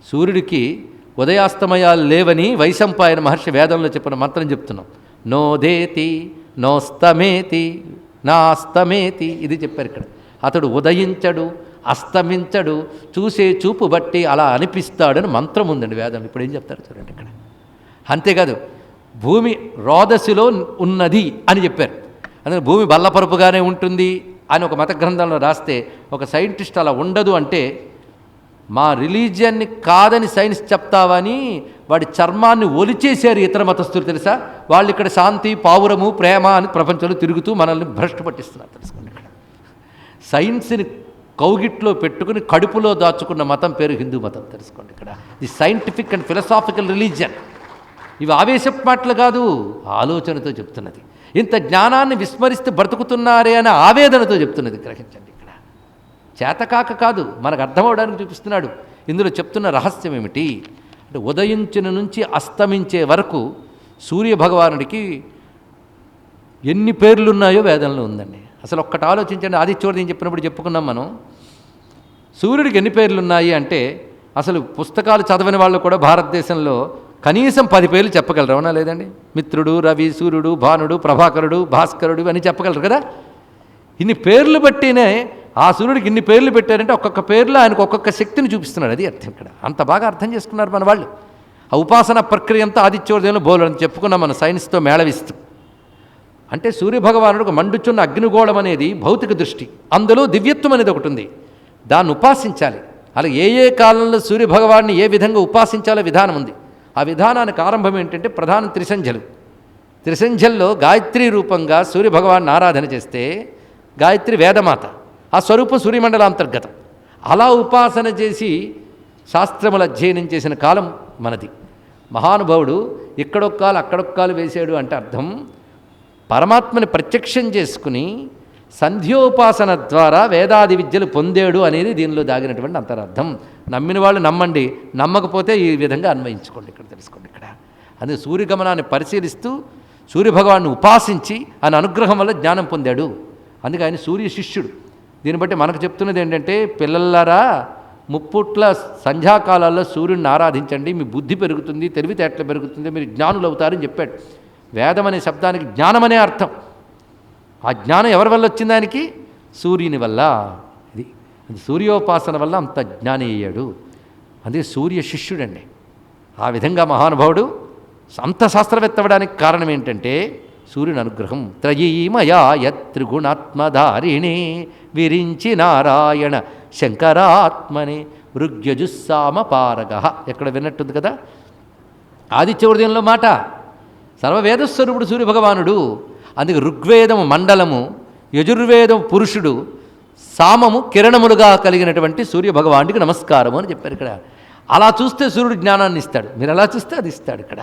సూర్యుడికి ఉదయాస్తమయాలు లేవని వైశంపాయన మహర్షి వేదంలో చెప్పిన మంత్రం చెప్తున్నాం. నోదేతి నోస్తమేతి నాస్తమేతి ఇది చెప్పారు ఇక్కడ. అతడు ఉదయించడు, అస్తమించడు, చూసే చూపు బట్టి అలా అనిపిస్తాడని మంత్రం ఉందండి వేదంలో. ఇప్పుడు ఏం చెప్తారు చూడండి ఇక్కడ. అంతేకాదు భూమి రోదసిలో ఉన్నది అని చెప్పారు. అందుకని భూమి బల్లపరుపుగానే ఉంటుంది అని ఒక మత గ్రంథంలో రాస్తే ఒక సైంటిస్ట్ అలా ఉండదు అంటే మా రిలీజియన్ని కాదని సైన్స్ చెప్తావని వాడి చర్మాన్ని ఒలిచేశారు ఇతర మతస్థులు తెలుసా. వాళ్ళు ఇక్కడ శాంతి, పావురము, ప్రేమ అని ప్రపంచంలో తిరుగుతూ మనల్ని భ్రష్టు పట్టిస్తున్నారు తెలుసుకోండి. ఇక్కడ సైన్స్ని కౌగిట్లో పెట్టుకుని కడుపులో దాచుకున్న మతం పేరు హిందూ మతం తెలుసుకోండి. ఇక్కడ the scientific and philosophical religion. ఇవి ఆవేశపు మాటలు కాదు, ఆలోచనతో చెప్తున్నది. ఇంత జ్ఞానాన్ని విస్మరిస్తే బ్రతుకుతున్నారే అనే ఆవేదనతో చెప్తున్నది. గ్రహించండి. ఇక్కడ చేతకాక కాదు, మనకు అర్థమవడానికి చూపిస్తున్నాడు. ఇందులో చెప్తున్న రహస్యం ఏమిటి అంటే ఉదయించిన నుంచి అస్తమించే వరకు సూర్యభగవానుడికి ఎన్ని పేర్లున్నాయో వేదంలో ఉందండి. అసలు ఒక్కటి ఆలోచించండి. ఆదిత్యోదయం చెప్పినప్పుడు చెప్పుకున్నాం మనం. సూర్యుడికి ఎన్ని పేర్లున్నాయి అంటే అసలు పుస్తకాలు చదవని వాళ్ళు కూడా భారతదేశంలో కనీసం 10 పేర్లు చెప్పగలరు, అవునా లేదండి? మిత్రుడు, రవి, సూర్యుడు, భానుడు, ప్రభాకరుడు, భాస్కరుడు అని చెప్పగలరు కదా. ఇన్ని పేర్లు బట్టినే ఆ సూర్యుడికి ఇన్ని పేర్లు పెట్టారంటే ఒక్కొక్క పేర్లు ఆయనకు ఒక్కొక్క శక్తిని చూపిస్తున్నాడు. అది అర్థం ఇక్కడ. అంత బాగా అర్థం చేసుకున్నారు మన వాళ్ళు. ఆ ఉపాసన ప్రక్రియ అంతా ఆదిత్యోదయంలో బోలని చెప్పుకున్నాం మన సైన్స్తో మేళవిస్తూ. అంటే సూర్యభగవానుడికి మండుచున్న అగ్నిగోళం అనేది భౌతిక దృష్టి, అందులో దివ్యత్వం అనేది ఒకటి ఉంది. దాన్ని ఉపాసించాలి. అలా ఏ కాలంలో సూర్యభగవాన్ని ఏ విధంగా ఉపాసించాలో విధానం ఉంది. ఆ విధానానికి ఆరంభం ఏంటంటే ప్రధాన త్రిసంధ్యలు. త్రిసంధ్యల్లో గాయత్రి రూపంగా సూర్యభగవాన్ని ఆరాధన చేస్తే గాయత్రి వేదమాత, ఆ స్వరూపం సూర్యమండలాంతర్గతం. అలా ఉపాసన చేసి శాస్త్రములు అధ్యయనం చేసిన కాలం మనది. మహానుభావుడు ఇక్కడొక్కాలు అక్కడొక్కాలు వేశాడు అంటే అర్థం పరమాత్మని ప్రత్యక్షం చేసుకుని సంధ్యోపాసన ద్వారా వేదాది విద్యలు పొందాడు అనేది దీనిలో దాగినటువంటి అంతరార్థం. నమ్మిన వాళ్ళు నమ్మండి, నమ్మకపోతే ఈ విధంగా అన్వయించుకోండి. ఇక్కడ తెలుసుకోండి. ఇక్కడ అందుకే సూర్యగమనాన్ని పరిశీలిస్తూ సూర్యభగవాన్ని ఉపాసించి ఆయన అనుగ్రహం వల్ల జ్ఞానం పొందాడు. అందుకే ఆయన సూర్య శిష్యుడు. దీన్ని బట్టి మనకు చెప్తున్నది ఏంటంటే పిల్లలారా ముప్పుట్ల సంధ్యాకాలాల్లో సూర్యుడిని ఆరాధించండి, మీ బుద్ధి పెరుగుతుంది, తెలివితేటలు పెరుగుతుంది, మీరు జ్ఞానులు అవుతారని చెప్పాడు. వేదం అనే శబ్దానికి జ్ఞానం అనే అర్థం. ఆ జ్ఞానం ఎవరి వల్ల వచ్చింది? ఆయనకి సూర్యుని వల్ల. ఇది సూర్యోపాసన వల్ల అంత జ్ఞాని అయ్యాడు. అందుకే సూర్య శిష్యుడండి. ఆ విధంగా మహానుభావుడు అంత శాస్త్రవేత్త అవ్వడానికి కారణం ఏంటంటే సూర్యుని అనుగ్రహం. త్రయీమయా యత్రిగుణాత్మధారిణే విరించి నారాయణ శంకరాత్మనే ఋగ్యజుస్సామ పారగ. ఎక్కడ విన్నట్టుంది కదా ఆదిత్యోదయంలో మాట. సర్వవేదస్వరూపుడు సూర్యభగవానుడు. అందుకే ఋగ్వేదము మండలము, యజుర్వేదం పురుషుడు, సామము కిరణములుగా కలిగినటువంటి సూర్యభగవానుడికి నమస్కారము అని చెప్పారు ఇక్కడ. అలా చూస్తే సూర్యుడు జ్ఞానాన్ని ఇస్తాడు, మీరు ఎలా చూస్తే అది ఇస్తాడు ఇక్కడ.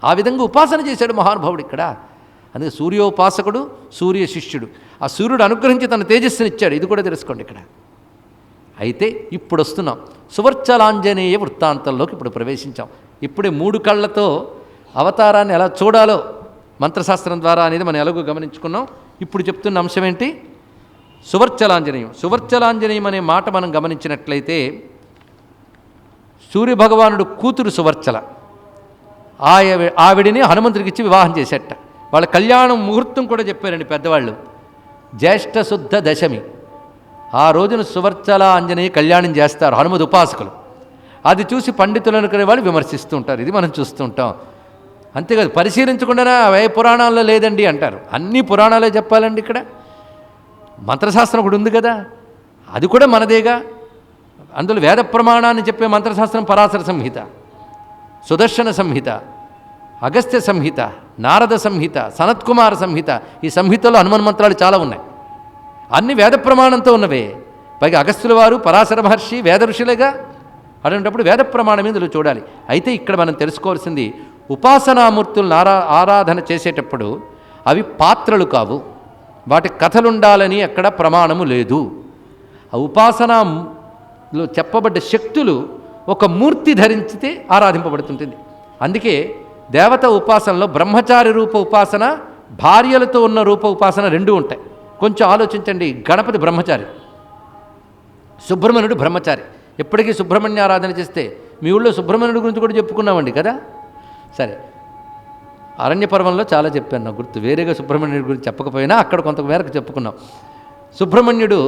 ఆ విధంగా ఉపాసన చేశాడు మహానుభావుడు ఇక్కడ. అందుకే సూర్యోపాసకుడు, సూర్య శిష్యుడు. ఆ సూర్యుడు అనుగ్రహించి తన తేజస్సుని ఇచ్చాడు. ఇది కూడా తెలుసుకోండి ఇక్కడ. అయితే ఇప్పుడు వస్తున్నాం సువర్చలాంజనేయ వృత్తాంతంలోకి. ఇప్పుడు ప్రవేశించాం. ఇప్పుడే 3 కళ్ళతో అవతారాన్ని ఎలా చూడాలో మంత్రశాస్త్రం ద్వారా అనేది మనం ఎలాగో గమనించుకున్నాం. ఇప్పుడు చెప్తున్న అంశం ఏంటి? సువర్చలాంజనేయం. సువర్చలాంజనేయం అనే మాట మనం గమనించినట్లయితే సూర్యభగవానుడు కూతురు సువర్చల, ఆవిడిని హనుమంతుడికి ఇచ్చి వివాహం చేసేట. వాళ్ళ కళ్యాణం ముహూర్తం కూడా చెప్పారండి పెద్దవాళ్ళు. జ్యేష్ఠ శుద్ధ దశమి ఆ రోజున సువర్చల ఆంజనేయ కళ్యాణం చేస్తారు హనుమద్ ఉపాసకులు. అది చూసి పండితులు అనుకునే వాళ్ళు విమర్శిస్తూ ఉంటారు. ఇది మనం చూస్తూ ఉంటాం. అంతేకాదు పరిశీలించకుండా అవే పురాణాల్లో లేదండి అంటారు. అన్ని పురాణాలే చెప్పాలండి. ఇక్కడ మంత్రశాస్త్రం ఒకటి ఉంది కదా, అది కూడా మనదేగా. అందులో వేద ప్రమాణాన్ని చెప్పే మంత్రశాస్త్రం పరాశర సంహిత, సుదర్శన సంహిత, అగస్త్య సంహిత, నారద సంహిత, సనత్కుమార సంహిత. ఈ సంహితలో హనుమాన్ మంత్రాలు చాలా ఉన్నాయి. అన్ని వేద ప్రమాణంతో ఉన్నవే. పైగా అగస్త్యుల వారు పరాశర మహర్షి వేద ఋషులేగా. అటువంటిప్పుడు వేద ప్రమాణం ఇందులో చూడాలి. అయితే ఇక్కడ మనం తెలుసుకోవాల్సింది ఉపాసనామూర్తులను ఆరాధన చేసేటప్పుడు అవి పాత్రలు కావు, వాటి కథలుండాలని ఎక్కడ ప్రమాణము లేదు. ఆ ఉపాసనలో చెప్పబడ్డ శక్తులు ఒక మూర్తి ధరించితే ఆరాధింపబడుతుంటుంది. అందుకే దేవత ఉపాసనలో బ్రహ్మచారి రూప ఉపాసన, భార్యలతో ఉన్న రూప ఉపాసన 2 ఉంటాయి. కొంచెం ఆలోచించండి. గణపతి బ్రహ్మచారి, సుబ్రహ్మణ్యుడు బ్రహ్మచారి. ఎప్పటికీ సుబ్రహ్మణ్య ఆరాధన చేస్తే మీ ఊళ్ళో సుబ్రహ్మణ్యుడి గురించి కూడా చెప్పుకున్నామండి కదా. సరే, అరణ్య పర్వంలో చాలా చెప్పాను, నాకు గుర్తు. వేరేగా సుబ్రహ్మణ్యుడి గురించి చెప్పకపోయినా అక్కడ కొంతమేరకు చెప్పుకున్నాం. సుబ్రహ్మణ్యుడు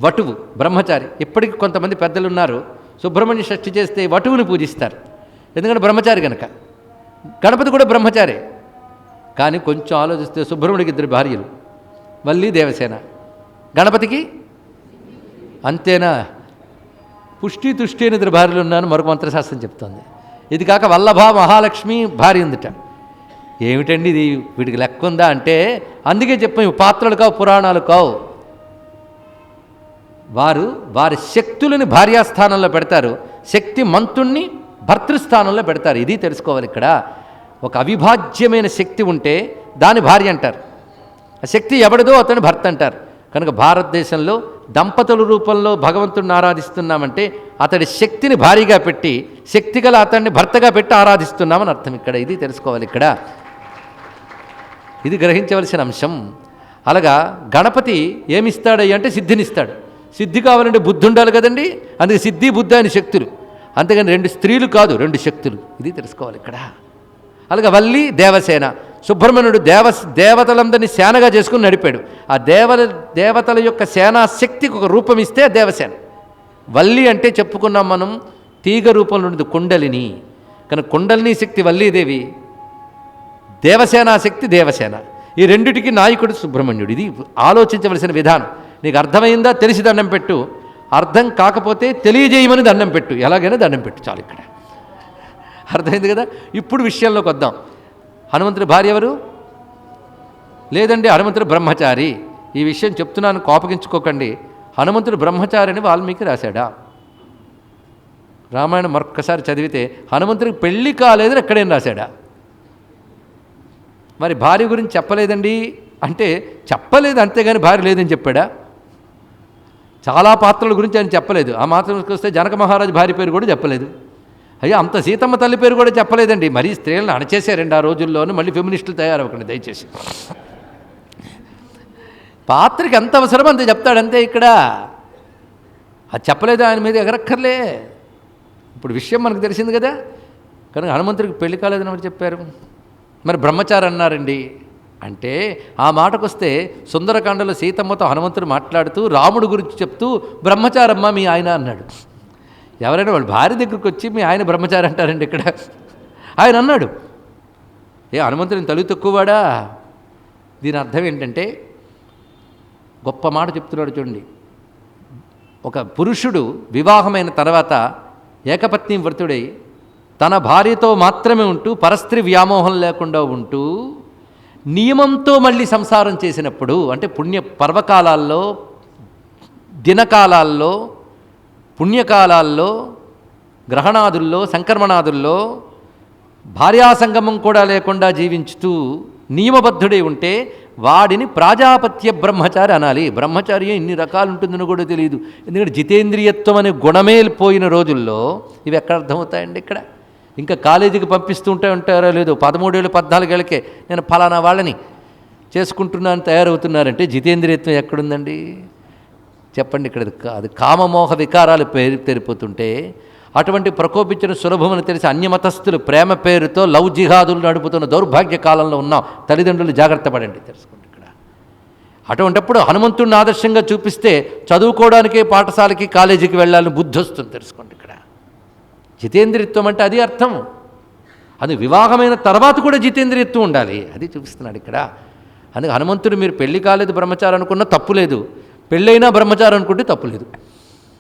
వటువు, బ్రహ్మచారి. ఇప్పటికి కొంతమంది పెద్దలు ఉన్నారు, సుబ్రహ్మణ్య షష్ఠి చేస్తే వటువుని పూజిస్తారు, ఎందుకంటే బ్రహ్మచారి కనుక. గణపతి కూడా బ్రహ్మచారి. కానీ కొంచెం ఆలోచిస్తే సుబ్రహ్మణ్యుడికి 2 భార్యలు, వల్లి, దేవసేన. గణపతికి అంతేనా? పుష్టి తుష్టి అని 2 భార్యలు ఉన్నాను మరొక మంత్రశాస్త్రం చెప్తోంది. ఇది కాక వల్లభ, మహాలక్ష్మి భార్య ఉందిట. ఏమిటండి ఇది, వీటికి లెక్క ఉందా అంటే అందుకే చెప్పాం, ఇవి పాత్రలు కావు, పురాణాలు కావు. వారి శక్తులని భార్యాస్థానంలో పెడతారు, శక్తి మంతుణ్ణి భర్తృస్థానంలో పెడతారు. ఇది తెలుసుకోవాలి ఇక్కడ. ఒక అవిభాజ్యమైన శక్తి ఉంటే దాని భార్య అంటారు, ఆ శక్తి ఎవడిదో అతని భర్త అంటారు. కనుక భారతదేశంలో దంపతుల రూపంలో భగవంతుడిని ఆరాధిస్తున్నామంటే అతడి శక్తిని భారీగా పెట్టి, శక్తి గల అతన్ని భర్తగా పెట్టి ఆరాధిస్తున్నామని అర్థం ఇక్కడ. ఇది తెలుసుకోవాలి ఇక్కడ, ఇది గ్రహించవలసిన అంశం. అలాగా గణపతి ఏమిస్తాడయ్య అంటే సిద్ధినిస్తాడు. సిద్ధి కావాలంటే బుద్ధి ఉండాలి కదండి, అందుకే సిద్ధి బుద్ధి అని శక్తులు. అంతేగాని 2 స్త్రీలు కాదు, 2 శక్తులు. ఇది తెలుసుకోవాలి ఇక్కడ. అలాగే వల్లి, దేవసేన. సుబ్రహ్మణ్యుడు దేవతలందరినీ సేనగా చేసుకుని నడిపాడు. ఆ దేవతల యొక్క సేనా శక్తికి ఒక రూపం ఇస్తే దేవసేన. వల్లి అంటే చెప్పుకున్నాం మనం, తీగ రూపంలో ఉండేది కుండలిని. కనుక కుండలిని శక్తి వల్లీదేవి, దేవసేనా శక్తి దేవసేన. ఈ రెండిటికి నాయకుడు సుబ్రహ్మణ్యుడు. ఇది ఆలోచించవలసిన విధానం. నీకు అర్థమైందా తెలిసి దండం పెట్టు, అర్థం కాకపోతే తెలియజేయమని దండం పెట్టు, ఎలాగైనా దండం పెట్టు చాలు. ఇక్కడ అర్థమైంది కదా. ఇప్పుడు విషయంలోకి వద్దాం. హనుమంతుడి భార్య ఎవరు? లేదండి, హనుమంతుడు బ్రహ్మచారి. ఈ విషయం చెప్తున్నాను, కోపగించుకోకండి. హనుమంతుడు బ్రహ్మచారి అని వాల్మీకి రాశాడా? రామాయణం మరొక్కసారి చదివితే హనుమంతుడికి పెళ్ళి కాలేదని ఎక్కడైనా రాశాడా? మరి భార్య గురించి చెప్పలేదండి అంటే చెప్పలేదు, అంతేగాని భార్య లేదని చెప్పాడా? చాలా పాత్రల గురించి ఆయన చెప్పలేదు. ఆ మాత్రంకి వస్తే జనక మహారాజు భార్య పేరు కూడా చెప్పలేదు. అయ్యా, అంత సీతమ్మ తల్లి పేరు కూడా చెప్పలేదండి. మరీ స్త్రీలను అణచేశారండి ఆ రోజుల్లోనూ. మళ్ళీ ఫెమినిస్టులు తయారవ్వకండి దయచేసి. పాత్రకి ఎంత అవసరం అంతే చెప్తాడంతే. ఇక్కడ అది చెప్పలేదు, ఆయన మీద ఎగరక్కర్లే. ఇప్పుడు విషయం మనకు తెలిసింది కదా. కనుక హనుమంతుడికి పెళ్లి కాలేదని ఎవరు చెప్పారు? మరి బ్రహ్మచారి అన్నారండి అంటే ఆ మాటకు వస్తే సుందరకాండలో సీతమ్మతో హనుమంతుడు మాట్లాడుతూ రాముడు గురించి చెప్తూ బ్రహ్మచారమ్మ మీ ఆయన అన్నాడు. ఎవరైనా వాళ్ళు భార్య దగ్గరికి వచ్చి మీ ఆయన బ్రహ్మచారి అంటారండి ఇక్కడ. ఆయన అన్నాడు. హనుమంతుడిని తల్లి తక్కువవాడా? దీని అర్థం ఏంటంటే గొప్ప మాట చెప్తున్నాడు చూడండి. ఒక పురుషుడు వివాహమైన తర్వాత ఏకపత్ని వ్రతుడై తన భార్యతో మాత్రమే ఉంటూ పరస్త్రీ వ్యామోహం లేకుండా ఉంటూ నియమంతో మళ్ళీ సంసారం చేసినప్పుడు, అంటే పర్వకాలాల్లో, దినకాలాల్లో, పుణ్యకాలాల్లో, గ్రహణాదుల్లో, సంక్రమణాదుల్లో భార్యాసంగమం కూడా లేకుండా జీవించుతూ నియమబద్ధుడై ఉంటే వాడిని ప్రాజాపత్య బ్రహ్మచారి అనాలి. బ్రహ్మచారి ఇన్ని రకాలు ఉంటుందని కూడా తెలియదు. ఎందుకంటే జితేంద్రియత్వం అనే గుణమే పోయిన రోజుల్లో ఇవి ఎక్కడ అర్థమవుతాయండి ఇక్కడ. ఇంకా కాలేజీకి పంపిస్తూ ఉంటారో లేదో, 13 ఏళ్ళు 14 ఏళ్ళకే నేను ఫలానా వాళ్ళని చేసుకుంటున్నాను తయారవుతున్నారంటే జితేంద్రియత్వం ఎక్కడుందండి చెప్పండి. ఇక్కడ అది కామమోహ వికారాలు తెరిపోతుంటే అటువంటి ప్రకోపించిన సులభమని తెలిసి అన్యమతస్థులు ప్రేమ పేరుతో లవ్ జిహాదులు నడుపుతున్న దౌర్భాగ్య కాలంలో ఉన్నాం. తల్లిదండ్రులు జాగ్రత్త పడండి, తెలుసుకోండి ఇక్కడ. అటువంటిప్పుడు హనుమంతుడిని ఆదర్శంగా చూపిస్తే చదువుకోవడానికే పాఠశాలకి కాలేజీకి వెళ్ళాలని బుద్ధి వస్తుంది, తెలుసుకోండి ఇక్కడ. జితేంద్రియత్వం అంటే అది అర్థం. అది వివాహమైన తర్వాత కూడా జితేంద్రియత్వం ఉండాలి, అది చూపిస్తున్నాడు ఇక్కడ. అందుకే హనుమంతుడు మీరు పెళ్లి కాలేదు బ్రహ్మచారి అనుకున్నా తప్పు లేదు, పెళ్ళైనా బ్రహ్మచారి అనుకుంటే తప్పు లేదు.